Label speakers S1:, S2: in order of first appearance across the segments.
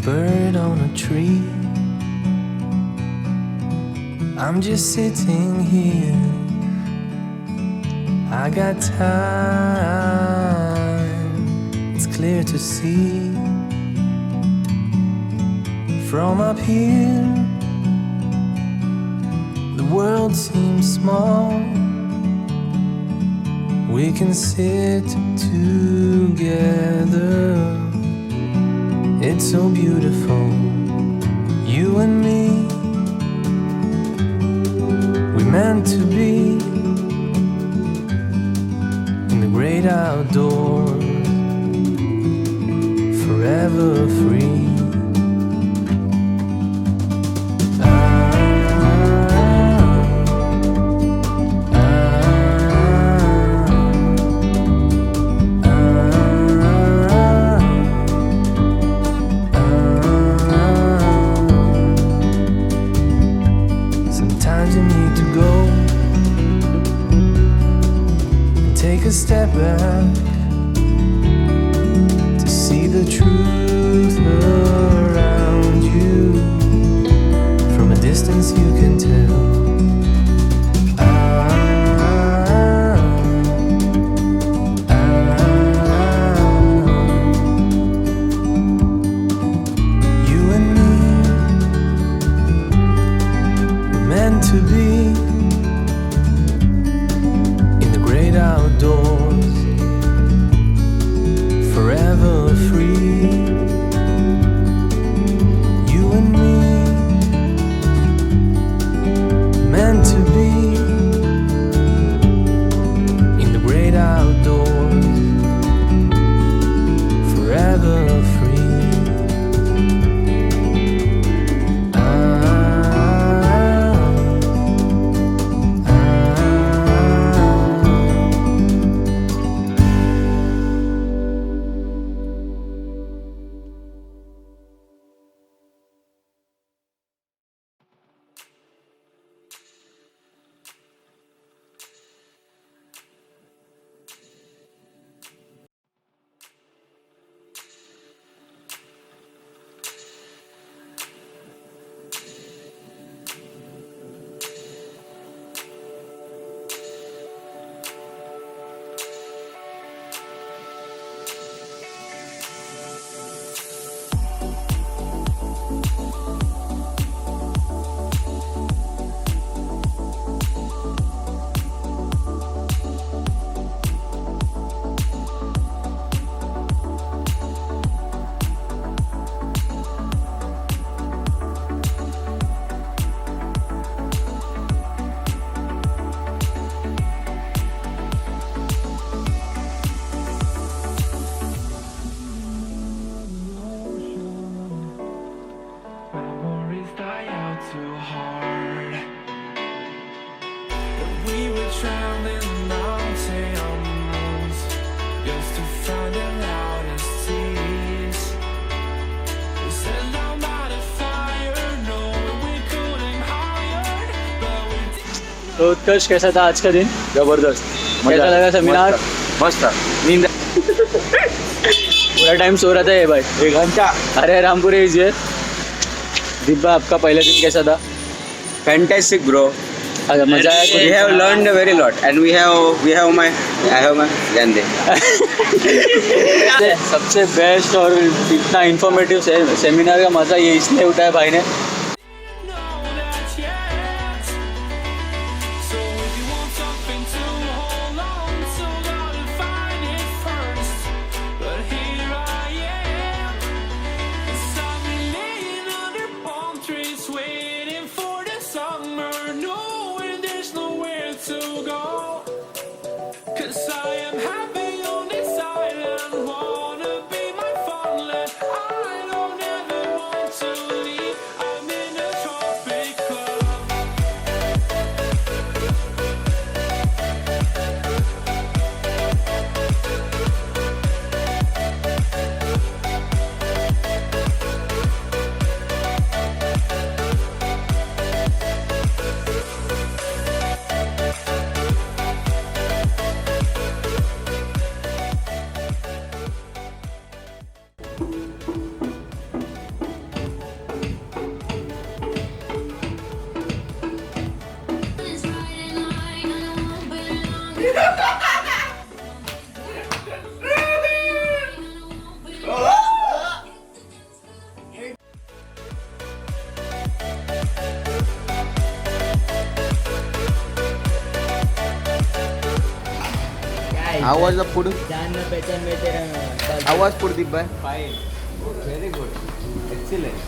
S1: bird on a tree. I'm just sitting here. I got time. It's clear to see. From up here, the world seems small. We can sit together. It's so beautiful, you and me. We meant to be in the great outdoors, forever free. Take a step back to see the truth around you. From a distance you can tell. You and me were meant to be outdoors, forever free. You and me, meant to be in the great outdoors, forever free.
S2: तो उत्कर्ष, कैसा था आज का दिन?
S3: जबरदस्त,
S2: कैसा लगा seminar?
S3: मस्त था, नींद
S2: पूरा टाइम सो रहा था ये भाई?
S3: 1 घंटा।
S2: अरे रामपुर इज हियर। दिब्बा, आपका पहला दिन कैसा था?
S3: फैंटास्टिक ब्रो,
S2: मजा आया?
S3: we have learned a very lot and I have my गंदे
S2: सबसे बेस्ट और इतना इंफॉर्मेटिव सेमिनार का मजा ये इसलिए उठाया भाई ने।
S1: I don't ever want to leave.
S3: How was the food?
S2: जानना पहचान में तेरा
S3: How was food, Deep bhai?
S2: fine.
S3: Very good. Excellent.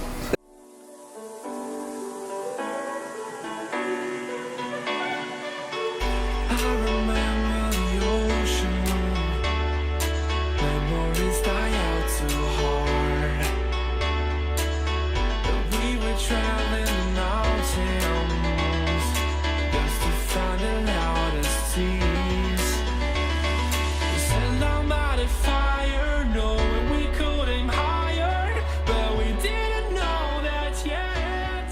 S1: I remember the ocean. Memories die out too hard. But we were traveling mountains just to find the loudest seas. We sat down by the fire, knowing we could aim higher, but we didn't know that yet.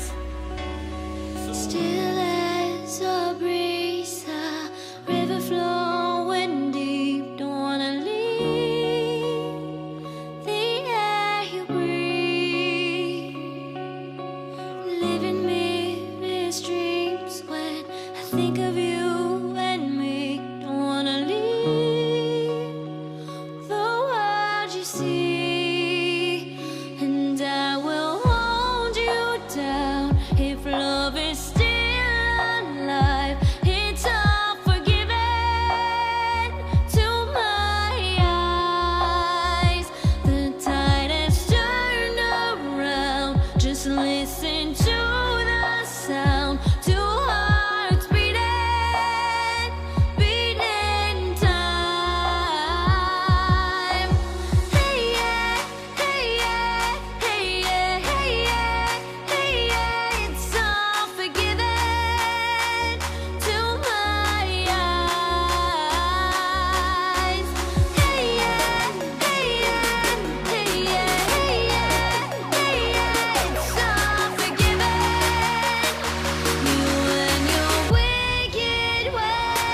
S4: Still as a breeze, a river flowing deep. Don't wanna leave the air you breathe. Living mirrors dreams when I think of you and me. Don't wanna leave the world you see, and I will hold you down if love is still alive. It's all forgiven to my eyes. The tide has turned around. Just listen to the sound. Two hearts beating, beating time. Hey yeah, hey yeah, hey yeah, hey yeah, hey yeah. It's all forgiven to my eyes. Hey yeah, hey yeah, hey yeah, hey yeah, hey yeah. It's all forgiven. You and your wicked ways.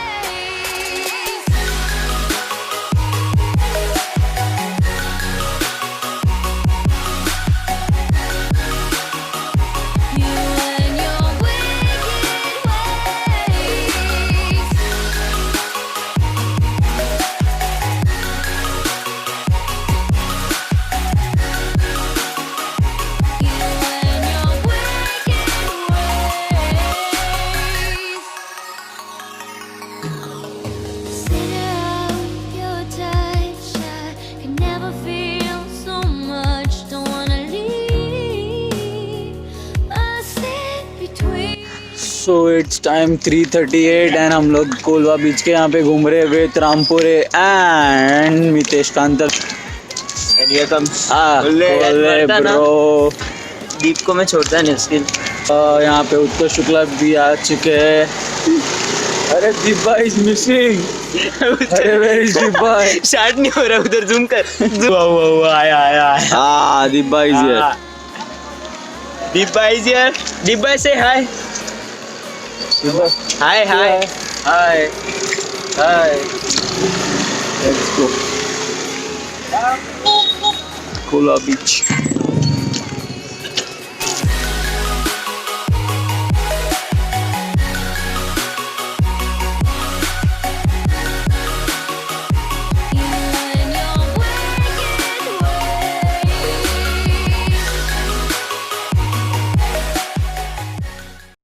S4: You and your wicked ways. You and your wicked ways. Sinner of your touch, I can never feel so much. Don't wanna leave a sit between.
S2: So it's time 3:38 and हम लोग Colva beach के यहाँ पे घूम रहे with Rampure and Mitesh Kantar.
S3: And here comes
S2: bro
S3: Deep को मैं छोड़ता नहीं उसके
S2: यहाँ पे उत्कर्ष शुक्ला भी आ चुके हैं। अरे दीपा इज मिसिंग। अरे वेयर इज दीपा?
S3: शार्ट नहीं हो रहा उधर जूम कर
S2: आया आया
S3: ah Deep is here Deep is here Deep say hi hi hi
S2: hi hi let's go Kolwa beach.